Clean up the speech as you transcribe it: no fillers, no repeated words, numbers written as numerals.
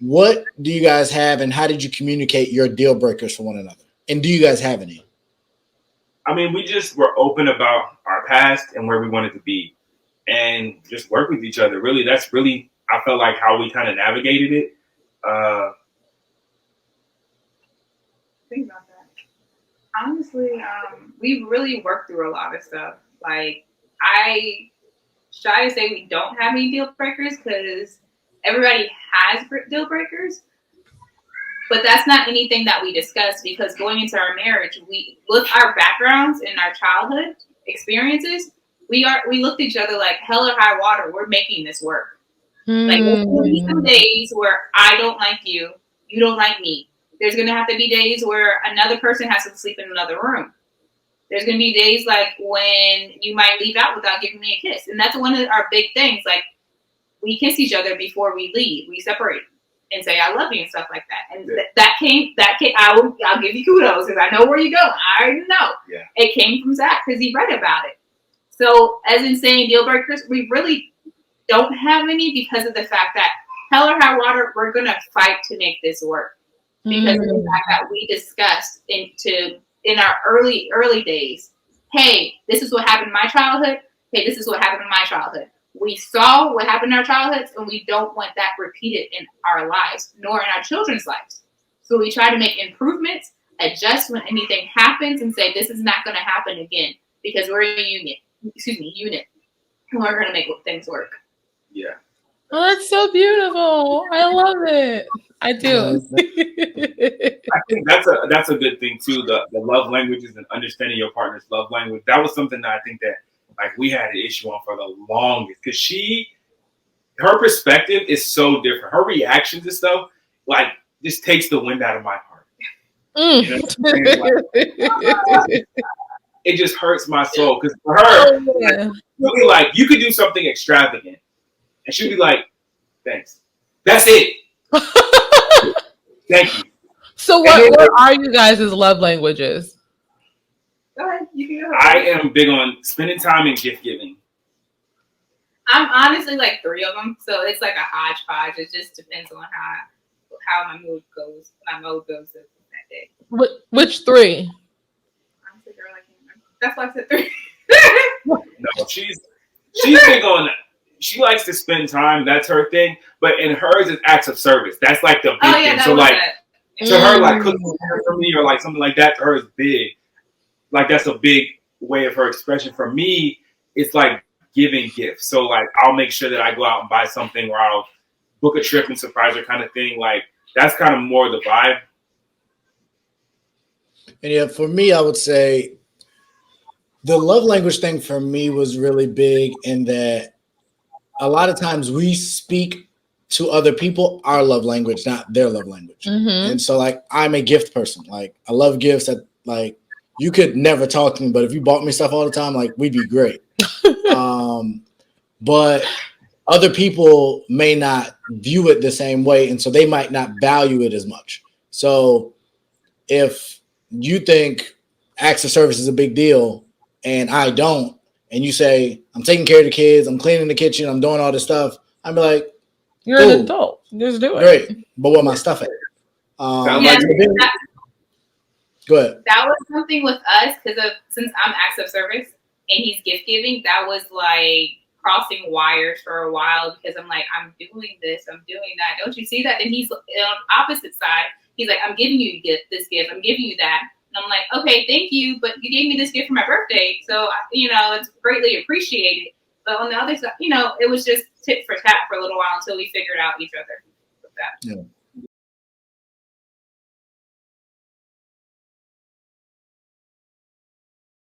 what do you guys have, and how did you communicate your deal breakers for one another? And do you guys have any? I mean, we just were open about our past and where we wanted to be, and just work with each other. Really, that's really I felt like how we kind of navigated it. Uh, Think about that. Honestly, we really worked through a lot of stuff. Like, I try to say we don't have any deal breakers because everybody has deal breakers, but that's not anything that we discuss because going into our marriage, we with our backgrounds and our childhood experiences, we looked at each other like hell or high water. We're making this work. Like there's gonna be some days where I don't like you, you don't like me. There's gonna have to be days where another person has to sleep in another room. There's gonna be days like when you might leave out without giving me a kiss, and that's one of our big things. Like we kiss each other before we leave. We separate and say "I love you" and stuff like that. And that came. I'll give you kudos because I know where you're going. I already know. Yeah. It came from Zach because he read about it. So as in saying deal breakers, we really don't have any because of the fact that hell or high water, we're gonna fight to make this work because of the fact that we discussed in our early days. Hey, this is what happened in my childhood. Hey, this is what happened in my childhood. We saw what happened in our childhoods, and we don't want that repeated in our lives, nor in our children's lives. So we try to make improvements, adjust when anything happens, and say this is not going to happen again because we're in a unit, and we're going to make things work. Yeah. Oh, that's so beautiful. I love it. I do. I think that's a good thing too. The love languages and understanding your partner's love language. That was something that I think that like we had an issue on for the longest because her perspective is so different. Her reaction to stuff like just takes the wind out of my heart. You know what I'm saying? Like, it just hurts my soul because for her, she'll be like, you could do something extravagant, and she'll be like, thanks. That's it. Thank you. So what are you guys' love languages? Go ahead. You can go I ahead. am big on spending time and gift giving. I'm honestly like 3 of them, so it's like a hodgepodge. It just depends on how my mood goes. My mode goes that day. Which 3? Honestly, girl, I can't remember. That's why I said 3. No, she's big on. She likes to spend time. That's her thing. But in hers, it's acts of service. That's like the big thing. So like to her, like cooking dinner for me or like something like that to her is big. Like that's a big way of her expression. For me, it's like giving gifts. So like I'll make sure that I go out and buy something, or I'll book a trip and surprise her, kind of thing. Like that's kind of more the vibe. And yeah, for me, I would say the love language thing for me was really big in that a lot of times we speak to other people our love language, not their love language. And so like I'm a gift person. Like I love gifts. That like you could never talk to me, but if you bought me stuff all the time, like we'd be great. But other people may not view it the same way, and so they might not value it as much. So if you think acts of service is a big deal and I don't, and you say, I'm taking care of the kids, I'm cleaning the kitchen, I'm doing all this stuff, I'd be like, you're an adult. Just do it. Great. But where my stuff at? Yeah, go ahead. That was something with us because since I'm acts of service and he's gift giving, that was like crossing wires for a while because I'm like, I'm doing this, I'm doing that. Don't you see that? And he's on the opposite side. He's like, I'm giving you this gift, I'm giving you that. And I'm like, okay, thank you, but you gave me this gift for my birthday, so it's greatly appreciated. But on the other side, it was just tit for tat for a little while until we figured out each other with that. Yeah.